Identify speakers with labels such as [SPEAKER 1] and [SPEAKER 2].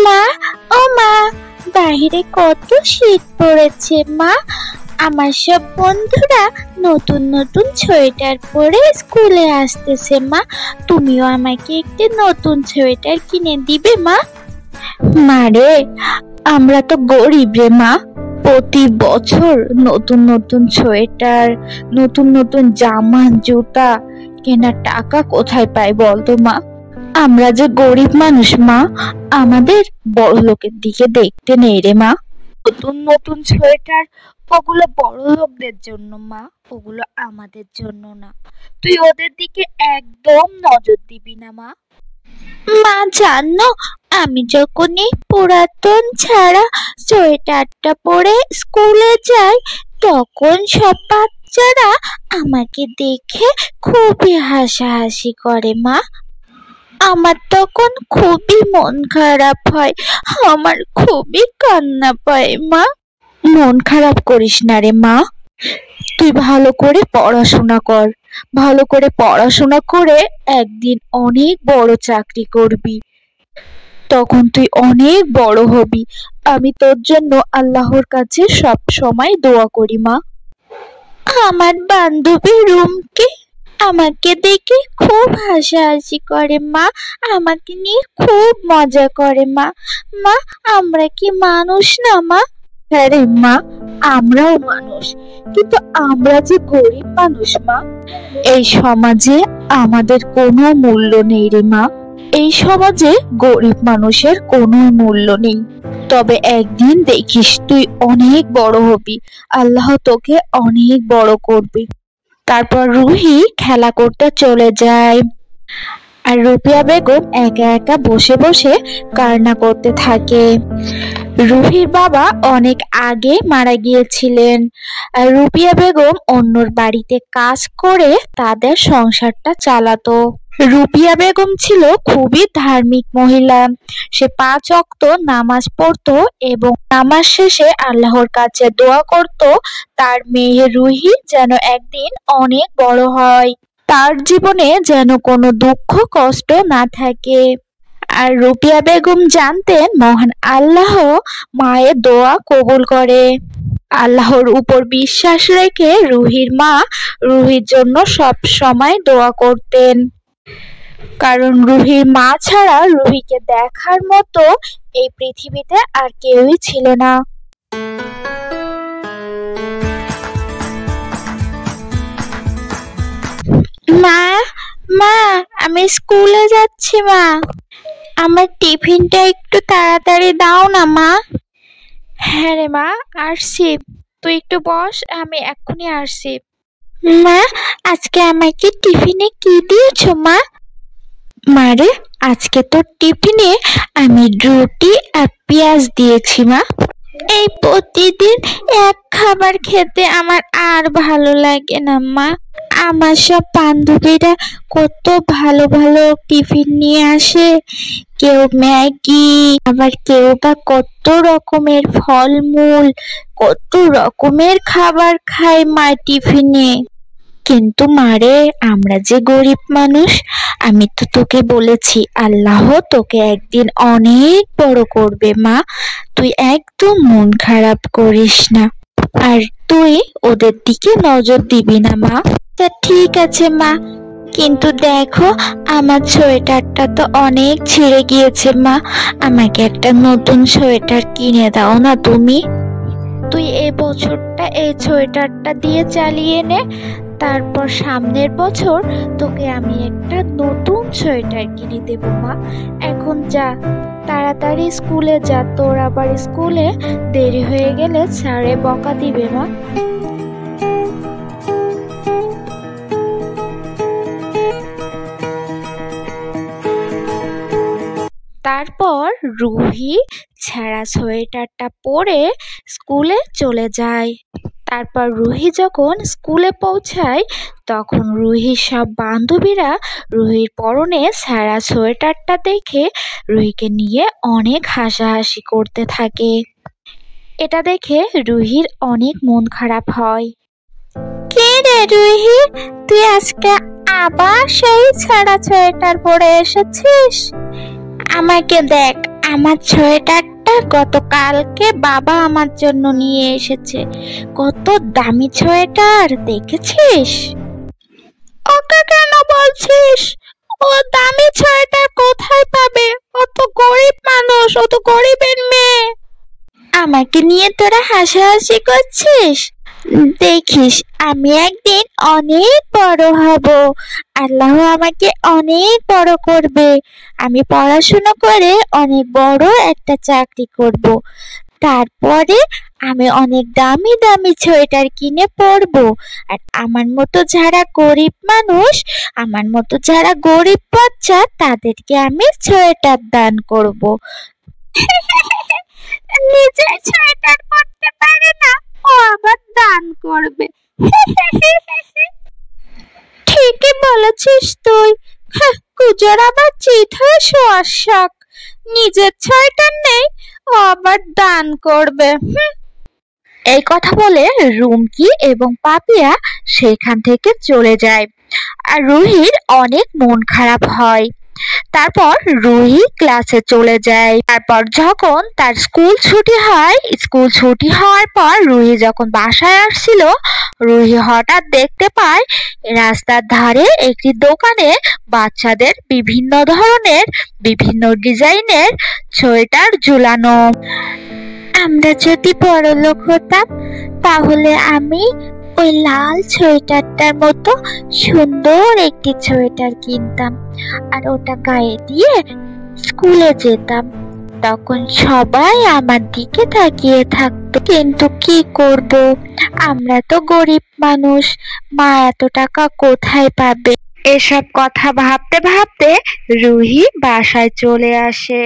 [SPEAKER 1] মা, ও মা, বাহিরে কত শীত পড়েছে মা। আমার সব বন্ধুরা নতুন নতুন সোয়েটার পরে স্কুলে আসতেছে মা। তুমিও আমাকে একটি নতুন সোয়েটার কিনে দিবে মা?
[SPEAKER 2] মারে, আমরা তো গরিব রে মা। প্রতি বছর নতুন নতুন সোয়েটার, নতুন নতুন জামা জুতা কেনার টাকা কোথায় পাই বলতো মা? আমরা যে গরিব মানুষ মা, আমাদের বড় লোকের দিকে দেখতে নেই রে মা। নতুন নতুন সোয়েটার ওগুলো বড় লোকদের জন্য মা, ওগুলো আমাদের জন্য না। তুই ওদের দিকে একদম নজর দিবি না মা।
[SPEAKER 1] মা জানো, আমি যখনই পুরাতন ছাড়া সোয়েটারটা পরে স্কুলে যাই, তখন সব বাচ্চারা আমাকে দেখে খুবই হাসাহাসি করে মা। আমার তখন খুবই মন খারাপ হয়, আমার খুবই কান্না পায় মা।
[SPEAKER 2] মন খারাপ করিস না রে মা, তুই ভালো করে পড়াশোনা কর। ভালো করে পড়াশোনা করে একদিন অনেক বড় চাকরি করবি, তখন তুই অনেক বড় হবি। আমি তোর জন্য আল্লাহর কাছে সব সময় দোয়া করি মা।
[SPEAKER 1] আমার বান্ধবী রুমকে আমাকে দেখে খুব হাসাহাসি করে মা, আমাকে নিয়ে খুব মজা করে মা। মা, আমরা কি মানুষ না মা?
[SPEAKER 2] হ্যাঁ রে মা, আমরাও মানুষ, কিন্তু আমরা যে গরিব মানুষ মা। এই সমাজে আমাদের কোনো মূল্য নেই রে মা। এই সমাজে গরিব মানুষের কোনো মূল্য নেই। তবে একদিন দেখিস তুই অনেক বড় হবি, আল্লাহ তোকে অনেক বড় করবে। তারপর রুহি খেলা করতে চলে যায়, আর রুপিয়া বেগম একা একা বসে বসে কান্না করতে থাকে। রুহির বাবা অনেক আগে মারা গিয়েছিলেন, আর রুপিয়া বেগম অন্যর বাড়িতে কাজ করে তাদের সংসারটা চালাতো। রুপিয়া বেগম ছিল খুবই ধার্মিক মহিলা। সে 5 ওয়াক্ত নামাজ পড়তো এবং নামাজ শেষে আল্লাহর কাছে দোয়া করত তার মেয়ে রুহি যেন একদিন অনেক বড় হয়, তার জীবনে যেন কোনো দুঃখ কষ্ট না থাকে। আর রুপিয়া বেগম জানতেন মহান আল্লাহ মায়ের দোয়া কবুল করে। আল্লাহর উপর বিশ্বাস রেখে রুহির মা রুহির জন্য সব সময় দোয়া করতেন, কারণ রুহির মা ছাড়া রুহিকে দেখার মতো এই পৃথিবীতে আর কেউই ছিল না।
[SPEAKER 1] মা, মা, আমি স্কুলে যাচ্ছি মা। আমার টিফিনটা একটু তাড়াতাড়ি দাও না মা।
[SPEAKER 2] হ্যাঁ রে মা, আসছি, তুই একটু বস, আমি এক্ষুনি আসছি।
[SPEAKER 1] মা, আজকে আমাকে টিফিনে কি দিয়েছো মা?
[SPEAKER 2] মারে, আজকে তোর টিফিনে আমি রুটি আর পেঁয়াজ দিয়েছি মা।
[SPEAKER 1] এই প্রতিদিন এক খাবার খেতে আমার আর ভালো লাগে না মা। আমার সব বান্ধবীরা কত ভালো ভালো টিফিন নিয়ে আসে, কেউ ম্যাগি, আবার কেউ বা কত রকমের ফলমূল, কত রকমের খাবার খায় মা টিফিনে।
[SPEAKER 2] কিন্তু মারে, আমরা যে গরিব মানুষ, আমি তো তোকে বলেছি আল্লাহ তোকে একদিন অনেক বড় করবে মা। তুই একদম মন খারাপ করিস না, আর তুই ওদের দিকে নজর দিবি না মা।
[SPEAKER 1] তা ঠিক আছে মা, কিন্তু দেখো আমার সোয়েটারটা তো অনেক ছিঁড়ে গিয়েছে মা। আমাকে একটা নতুন সোয়েটার কিনে দাও না তুমি।
[SPEAKER 2] তুই এই বছরটা এই সোয়েটারটা দিয়ে চালিয়ে নে, তারপর সামনের বছর তোকে আমি একটা নতুন সোয়েটার কিনে দেবো মা। এখন যা, তাড়াতাড়ি স্কুলে যা, তোর আবার স্কুলে দেরি হয়ে গেলে স্যারে বকা দিবে মা। তারপর রুহি ছেঁড়া সোয়েটারটা পরে স্কুলে চলে যায়। তারপর রুহি যখন স্কুলে পৌঁছায়, তখন রুহির সব বান্ধবীরা রুহির পরনে ছেঁড়া সোয়েটারটা দেখে রুহিকে নিয়ে অনেক হাসাহাসি করতে থাকে। এটা দেখে রুহির অনেক মন খারাপ হয়।
[SPEAKER 1] কে রে রুহি, তুই আজকে আবার সেই ছেঁড়া সোয়েটার পরে এসেছিস? আমাকে দেখ, আমার সোয়েটারটা গতকালকে বাবা আমার জন্য নিয়ে এসেছে। কত দামি সোয়েটার, দেখেছিস? ওকে কেন বলছিস? ও দামি সোয়েটার কোথায় পাবে? ও তো গরিব মানুষ, ও তো গরিবের মেয়ে। আমাকে নিয়ে তোরা হাসাহাসি করছিস? দেখিস আমি একদিন অনেক বড় হব। আল্লাহ আমাকে অনেক বড় করবে। আমি পড়াশোনা করে অনেক বড় একটা চাকরি করব। তারপরে আমি অনেক দামি দামি সোয়েটার কিনে পরবো। আর আমার মতো যারা গরিব মানুষ, আমার মতো যারা গরিব বাচ্চা, তাদেরকে আমি সোয়েটার দান করব। নিজের সোয়েটার পরতে পারে না, ও আবার দান করবে। ঠিকই বলেছিস তুই। কুজোর আবার চিত হয়ে শোয়ার শখ। নিজের সোয়েটার নেই, ও আবার দান করবে।
[SPEAKER 2] এই কথা বলে রুমকি এবং পাপিয়া সেখান থেকে চলে যায়। আর রুহির অনেক মন খারাপ হয়। তারপর রুহি ক্লাসে চলে যায়। তারপর যখন তার স্কুল ছুটি হয়, স্কুল ছুটি হওয়ার পর রুহি যখন বাসায় আসছিল, রুহি হঠাৎ দেখতে পায় রাস্তার ধারে একটি দোকানে বাচ্চাদের বিভিন্ন ধরনের বিভিন্ন ডিজাইনের সোয়েটার ঝুলানো।
[SPEAKER 1] আমরা যদি বড়লোক হতাম, তাহলে আমি ওই লাল সোয়েটারটার মতো সুন্দর একটি সোয়েটার কিনতাম, আর ওটা গায়ে দিয়ে স্কুলে যেতাম। তখন সবাই আমার দিকে তাকিয়ে থাকতো। কিন্তু কি করব, আমরা তো গরিব মানুষ, মা এত টাকা কোথায় পাবে?
[SPEAKER 2] এসব কথা ভাবতে ভাবতে রুহি বাসায় চলে আসে।